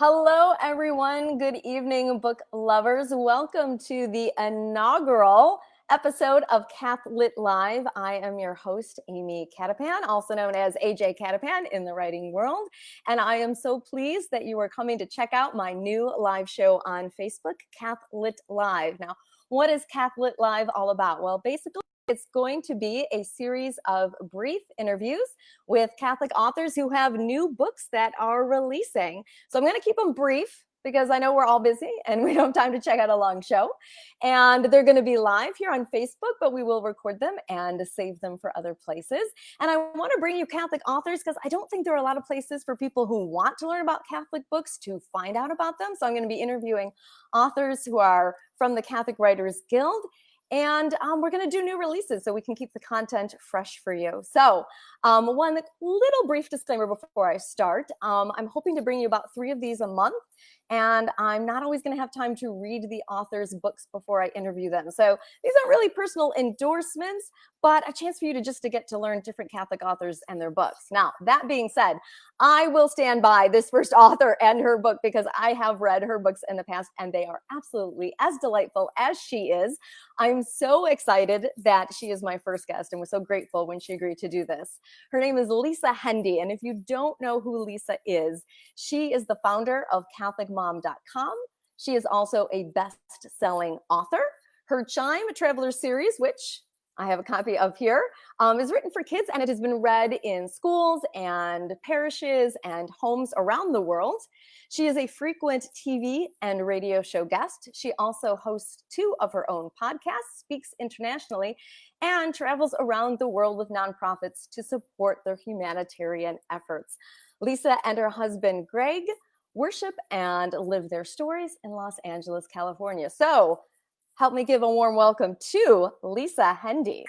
Hello, everyone. Good evening, book lovers. Welcome to the inaugural episode of Cath-Lit Live. I am your host, Amy Cattapan, also known as AJ Cattapan in the writing world. And I am so pleased that you are coming to check out my new live show on Facebook, Cath-Lit Live. Now, what is Cath-Lit Live all about? Well, basically, it's going to be a series of brief interviews with Catholic authors who have new books that are releasing. So I'm going to keep them brief because I know we're all busy and we don't have time to check out a long show. And they're going to be live here on Facebook, but we will record them and save them for other places. And I want to bring you Catholic authors because I don't think there are a lot of places for people who want to learn about Catholic books to find out about them. So I'm going to be interviewing authors who are from the Catholic Writers Guild. And we're going to do new releases so we can keep the content fresh for you. So one little brief disclaimer before I start. I'm hoping to bring you about 3 of these a month. And I'm not always going to have time to read the author's books before I interview them. So these aren't really personal endorsements, but a chance for you to get to learn different Catholic authors and their books. Now, that being said, I will stand by this first author and her book because I have read her books in the past and they are absolutely as delightful as she is. I'm so excited that she is my first guest and was so grateful when she agreed to do this. Her name is Lisa Hendey. And if you don't know who Lisa is, she is the founder of CatholicMom.com. She is also a best-selling author. Her Chime Traveler series, which I have a copy of here, is written for kids, and it has been read in schools and parishes and homes around the world. She is a frequent TV and radio show guest. She also hosts 2 of her own podcasts, speaks internationally, and travels around the world with nonprofits to support their humanitarian efforts. Lisa and her husband, Greg, worship and live their stories in Los Angeles, California. So help me give a warm welcome to Lisa Hendey.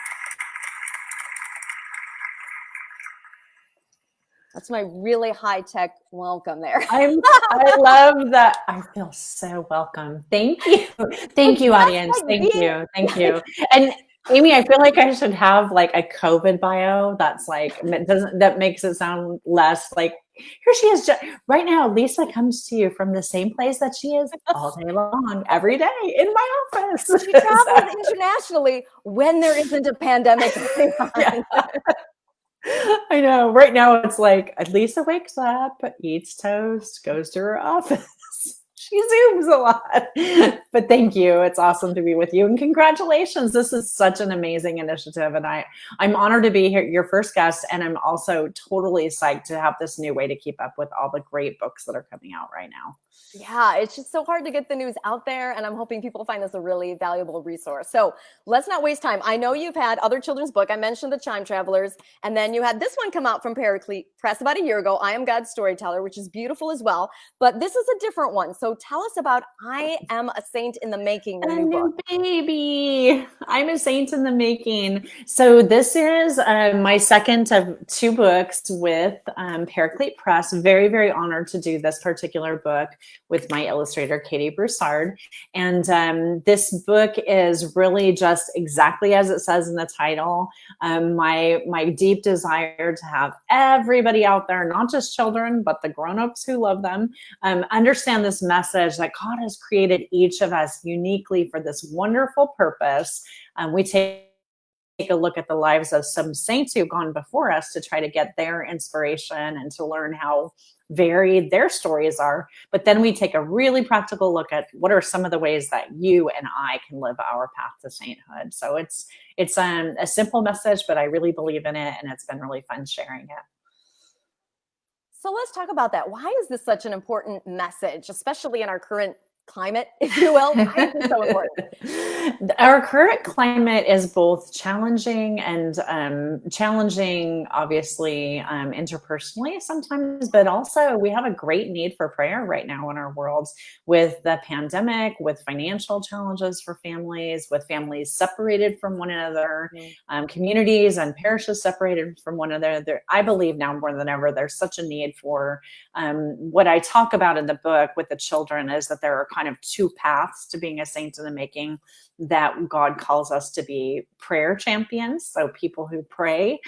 That's my really high-tech welcome there. I love that. I feel so welcome. Thank you. Thank you, audience. Thank you. Thank you. And Amy, I feel like I should have like a COVID bio that's like, that makes it sound less like, here she is. Right now, Lisa comes to you from the same place that she is all day long, every day in my office. She travels internationally when there isn't a pandemic going on. Yeah. I know. Right now, it's like Lisa wakes up, eats toast, goes to her office. She Zooms a lot. But thank you. It's awesome to be with you. And congratulations. This is such an amazing initiative. And I'm honored to be here, your first guest. And I'm also totally psyched to have this new way to keep up with all the great books that are coming out right now. Yeah, it's just so hard to get the news out there, and I'm hoping people find this a really valuable resource. So let's not waste time. I know you've had other children's book. I mentioned the Chime Travelers, and then you had this one come out from Cath-Lit Press about a year ago, I Am God's Storyteller, which is beautiful as well. But this is a different one. So tell us about I Am a Saint in the Making. A new baby. I'm a Saint in the Making. So this is my second of 2 books with Cath-Lit Press. Very, very honored to do this particular book with my illustrator, Katie Broussard. And this book is really just exactly as it says in the title. My deep desire to have everybody out there, not just children, but the grown-ups who love them, understand this message that God has created each of us uniquely for this wonderful purpose. We take a look at the lives of some saints who've gone before us to try to get their inspiration and to learn how varied their stories are. But then we take a really practical look at what are some of the ways that you and I can live our path to sainthood. So it's a simple message, but I really believe in it, and it's been really fun sharing it. So let's talk about that. Why is this such an important message, especially in our current climate, if you will? Why is this so important? Our current climate is both challenging and challenging, obviously, interpersonally sometimes, but also we have a great need for prayer right now in our world with the pandemic, with financial challenges for families, with families separated from one another, communities and parishes separated from one another. I believe now more than ever, there's such a need for what I talk about in the book with the children is that there are kind of two paths to being a saint in the making, that God calls us to be prayer champions, so people who pray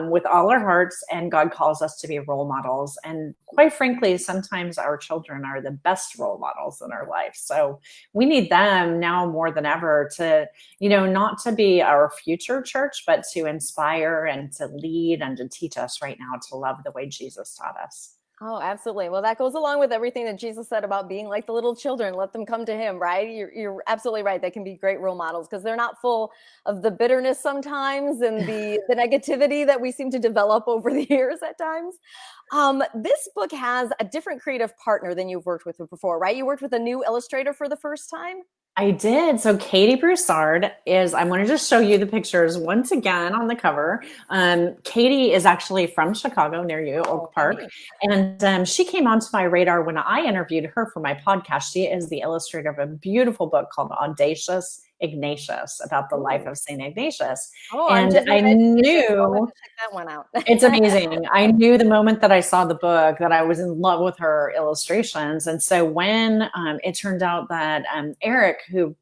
with all our hearts, and God calls us to be role models. And quite frankly, sometimes our children are the best role models in our life. So we need them now more than ever to, not to be our future church, but to inspire and to lead and to teach us right now to love the way Jesus taught us. Oh, absolutely. Well, that goes along with everything that Jesus said about being like the little children. Let them come to him, right? You're absolutely right. They can be great role models because they're not full of the bitterness sometimes and the negativity that we seem to develop over the years at times. This book has a different creative partner than you've worked with before, right? You worked with a new illustrator for the first time. I did. So Katie Broussard I'm going to just show you the pictures once again on the cover. Katie is actually from Chicago, near you, Oak Park. And she came onto my radar when I interviewed her for my podcast. She is the illustrator of a beautiful book called Audacious Ignatius, about the life of St. Ignatius. Oh, and I knew check that one out. It's amazing. I knew the moment that I saw the book that I was in love with her illustrations. And so when it turned out that Eric, who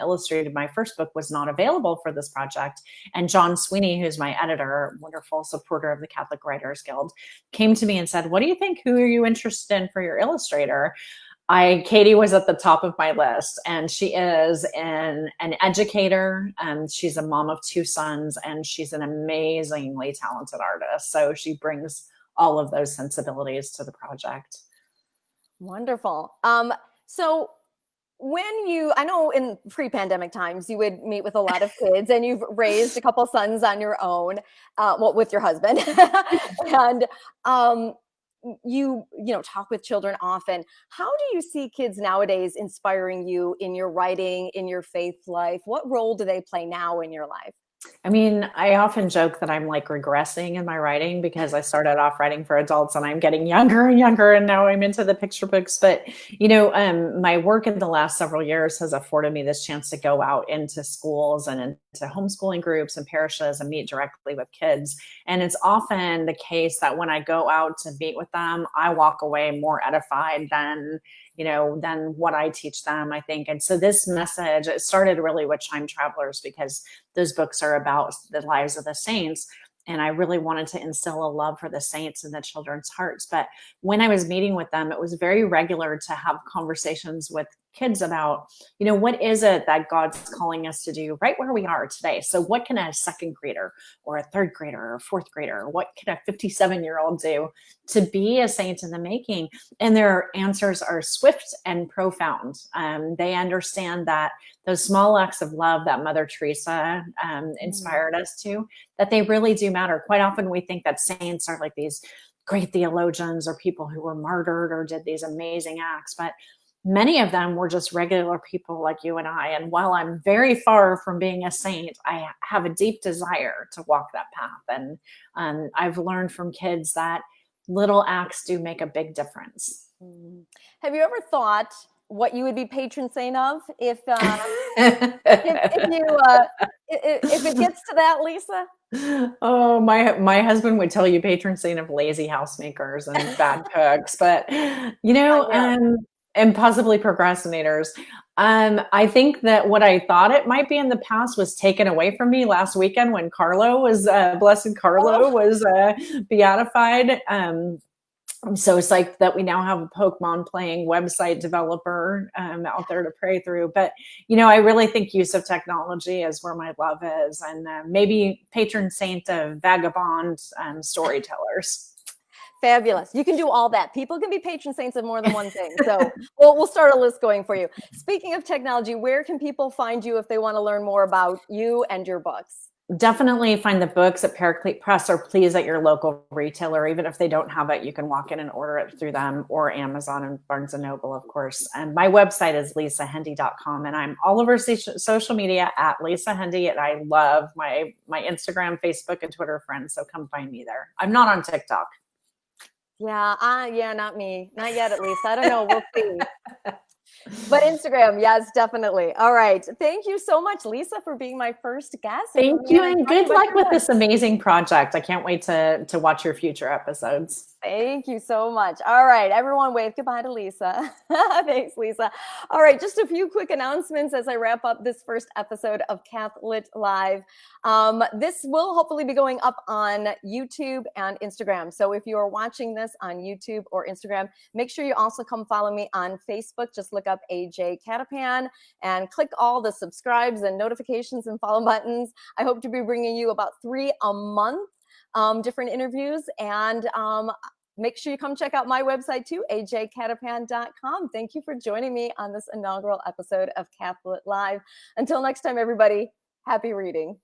illustrated my first book, was not available for this project, and John Sweeney, who's my editor, wonderful supporter of the Catholic Writers Guild, came to me and said, "What do you think? Who are you interested in for your illustrator?" Katie was at the top of my list, and she is an educator, and she's a mom of two sons, and she's an amazingly talented artist. So she brings all of those sensibilities to the project. Wonderful. So I know in pre-pandemic times, you would meet with a lot of kids, and you've raised a couple sons on your own, with your husband, and you talk with children often. How do you see kids nowadays inspiring you in your writing, in your faith life? What role do they play now in your life? I mean, I often joke that I'm like regressing in my writing because I started off writing for adults and I'm getting younger and younger, and now I'm into the picture books. But, my work in the last several years has afforded me this chance to go out into schools and into homeschooling groups and parishes and meet directly with kids. And it's often the case that when I go out to meet with them, I walk away more edified than what I teach them, I think. And so this message, it started really with Time Travelers, because those books are about the lives of the saints. And I really wanted to instill a love for the saints in the children's hearts. But when I was meeting with them, it was very regular to have conversations with kids about, what is it that God's calling us to do right where we are today? So what can a second grader or a third grader or a fourth grader, what can a 57-year-old do to be a saint in the making? And their answers are swift and profound. They understand that those small acts of love that Mother Teresa inspired us to, that they really do matter. Quite often we think that saints are like these great theologians or people who were martyred or did these amazing acts, but many of them were just regular people like you and I. And while I'm very far from being a saint, I have a deep desire to walk that path. And I've learned from kids that little acts do make a big difference. Have you ever thought what you would be patron saint of if it gets to that, Lisa? Oh, my husband would tell you patron saint of lazy housemakers and bad cooks, but and possibly procrastinators. I think that what I thought it might be in the past was taken away from me last weekend when Blessed Carlo was beatified. I'm so psyched that we now have a Pokemon playing website developer out there to pray through. But, I really think use of technology is where my love is, and maybe patron saint of vagabond storytellers. Fabulous. You can do all that. People can be patron saints of more than one thing. So we'll start a list going for you. Speaking of technology, where can people find you if they want to learn more about you and your books? Definitely find the books at Cath-Lit Press, or please at your local retailer. Even if they don't have it, you can walk in and order it through them, or Amazon and Barnes & Noble, of course. And my website is lisahendey.com, and I'm all over social media at Lisa Hendey, and I love my Instagram, Facebook, and Twitter friends, so come find me there. I'm not on TikTok. Yeah, not me. Not yet, at least. I don't know. We'll see. But Instagram, yes, definitely. All right. Thank you so much, Lisa, for being my first guest. Thank you, and good luck with this amazing project. I can't wait to watch your future episodes. Thank you so much. All right, everyone, wave goodbye to Lisa. Thanks, Lisa. All right, just a few quick announcements as I wrap up this first episode of Cath-Lit Live. This will hopefully be going up on YouTube and Instagram. So if you are watching this on YouTube or Instagram, make sure you also come follow me on Facebook. Just look up AJ Cattapan and click all the subscribes and notifications and follow buttons. I hope to be bringing you about 3 a month. Different interviews, and make sure you come check out my website too, ajcattapan.com. Thank you for joining me on this inaugural episode of Cath-Lit Live. Until next time, everybody, happy reading.